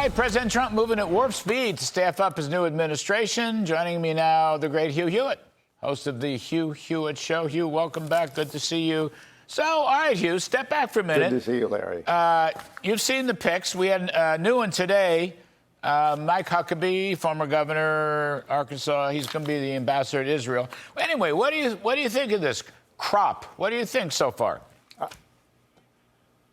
right, President Trump moving at warp speed to staff up his new administration. Joining me now, the great Hugh Hewitt, host of the Hugh Hewitt Show. Hugh, welcome back. Good to see you. So, all right, Hugh, step back for a minute. Good to see you, Larry. You've seen the pics. We had a new one today. Mike Huckabee, former governor, Arkansas. He's going to be the ambassador to Israel. Anyway, what do you think of this crop? What do you think so far?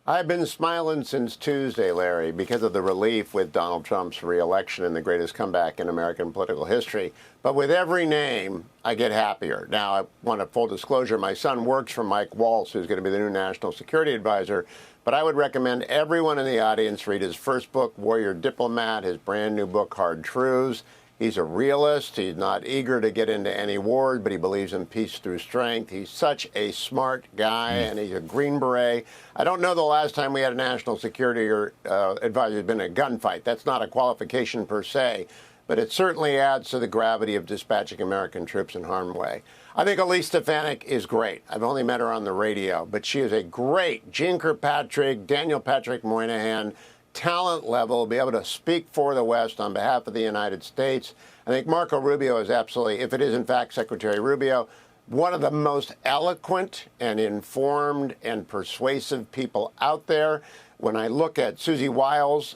I've been smiling since Tuesday, Larry, because of the relief with Donald Trump's reelection and the greatest comeback in American political history. But with every name, I get happier. Now, I want a full disclosure. My son works for Mike Waltz, who's going to be the new national security advisor. But I would recommend everyone in the audience read his first book, Warrior Diplomat, his brand new book, Hard Truths. He's a realist. He's not eager to get into any wars, but he believes in peace through strength. He's such a smart guy, and he's a Green Beret. I don't know the last time we had a national security or advisor who's been in a gunfight. That's not a qualification per se, but it certainly adds to the gravity of dispatching American troops in harm's way. I think Elise Stefanik is great. I've only met her on the radio, but she is a great Jean Kirkpatrick, Daniel Patrick Moynihan talent level, be able to speak for the West on behalf of the United States. I think Marco Rubio is absolutely, if it is in fact Secretary Rubio, one of the most eloquent and informed and persuasive people out there. When I look at Susie Wiles,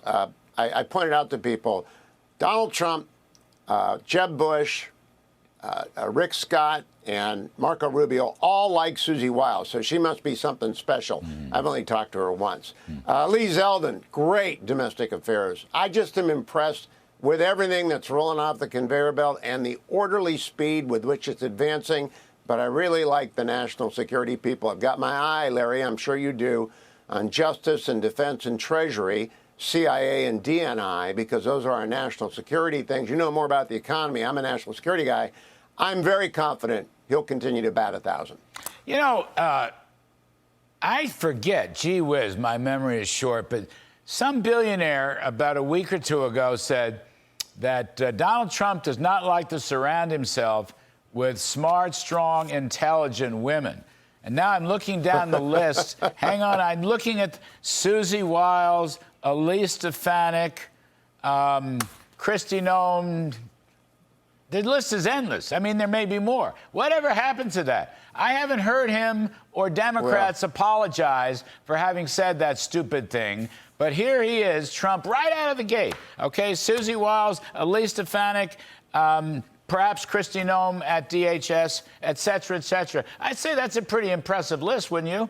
I pointed out to people, Donald Trump, Jeb Bush, Rick Scott, and Marco Rubio all like Susie Wiles, so she must be something special. I've only talked to her once. Lee Zeldin, great domestic affairs. I just am impressed with everything that's rolling off the conveyor belt and the orderly speed with which it's advancing. But I really like the national security people. I've got my eye, Larry, I'm sure you do, on justice and defense and treasury, CIA and DNI, because those are our national security things. You know more about the economy. I'm a national security guy. I'm very confident he'll continue to bat 1,000. You know, I forget, gee whiz, my memory is short, but some billionaire about a week or two ago said that Donald Trump does not like to surround himself with smart, strong, intelligent women. And now I'm looking down the list. Hang on, I'm looking at Susie Wiles, Elise Stefanik, Kristi Noem. The list is endless. I mean, there may be more. Whatever happened to that? I haven't heard him or Democrats apologize for having said that stupid thing. But here he is, Trump, right out of the gate. Okay, Susie Wiles, Elise Stefanik, perhaps Kristi Noem at DHS, et cetera, et cetera. I'd say that's a pretty impressive list, wouldn't you?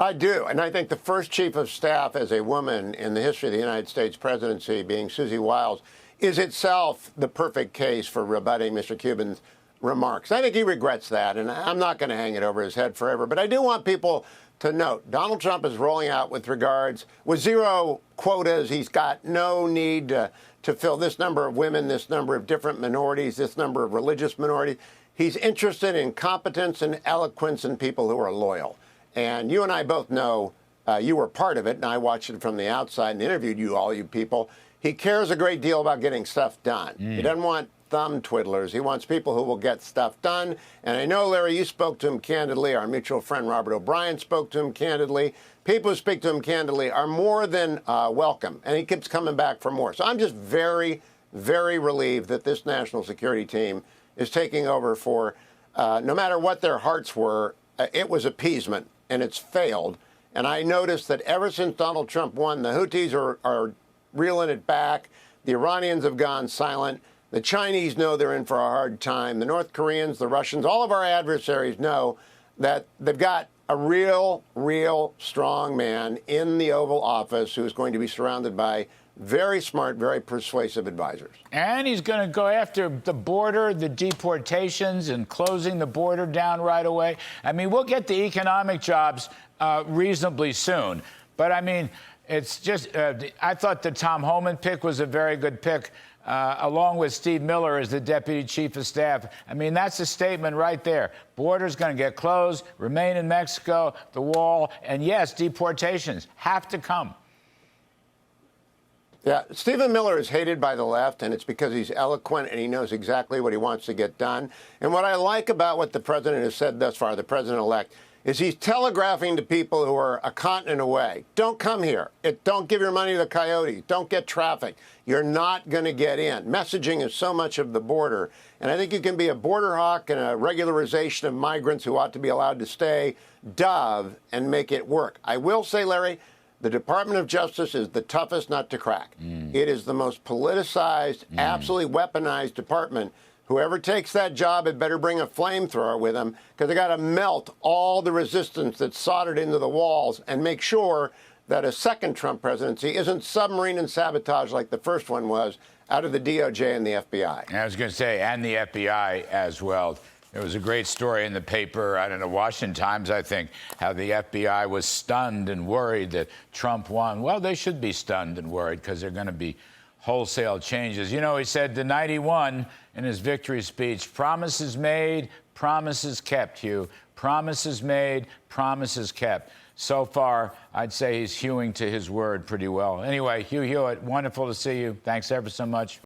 I do, and I think the first chief of staff as a woman in the history of the United States presidency, being Susie Wiles, is itself the perfect case for rebutting Mr. Cuban's remarks. I think he regrets that, and I'm not going to hang it over his head forever. But I do want people to note, Donald Trump is rolling out with zero quotas. He's got no need to fill this number of women, this number of different minorities, this number of religious minorities. He's interested in competence and eloquence and people who are loyal. And you and I both know you were part of it, and I watched it from the outside and interviewed you, all you people. He cares a great deal about getting stuff done. He doesn't want thumb twiddlers. He wants people who will get stuff done. And I know, Larry, you spoke to him candidly. Our mutual friend Robert O'Brien spoke to him candidly. People who speak to him candidly are more than welcome. And he keeps coming back for more. So I'm just very, very relieved that this national security team is taking over for, no matter what their hearts were, it was appeasement, and it's failed. And I noticed that ever since Donald Trump won, the Houthis are reeling it back. The Iranians have gone silent. The Chinese know they're in for a hard time. The North Koreans, the Russians, all of our adversaries know that they've got a real strong man in the Oval Office who's going to be surrounded by very smart, very persuasive advisors. And he's going to go after the border, the deportations, and closing the border down right away. I mean, we'll get the economic jobs reasonably soon. But, I mean, it's just I thought the Tom Homan pick was a very good pick, along with Steve Miller as the deputy chief of staff. I mean, that's a statement right there. Border's going to get closed, remain in Mexico, the wall, and yes, deportations have to come. Yeah, Stephen Miller is hated by the left, and it's because he's eloquent and he knows exactly what he wants to get done. And what I like about what the president has said thus far, the president-elect, is he's telegraphing to people who are a continent away, don't come here. Don't give your money to the coyotes. Don't get traffic. You're not going to get in. Messaging is so much of the border. And I think you can be a border hawk and a regularization of migrants who ought to be allowed to stay, dove, and make it work. I will say, Larry, the Department of Justice is the toughest nut to crack. It is the most politicized, absolutely weaponized department. Whoever takes that job had better bring a flamethrower with them, because they got to melt all the resistance that's soldered into the walls and make sure that a second Trump presidency isn't submarine and sabotage like the first one was out of the DOJ and the FBI. I was going to say, and the FBI as well. There was a great story in the paper, I don't know, Washington Times, I think, how the FBI was stunned and worried that Trump won. Well, they should be stunned and worried, because they're going to be wholesale changes. You know, he said the night he won in his victory speech, promises made, promises kept, Hugh. Promises made, promises kept. So far, I'd say he's hewing to his word pretty well. Anyway, Hugh Hewitt, wonderful to see you. Thanks ever so much.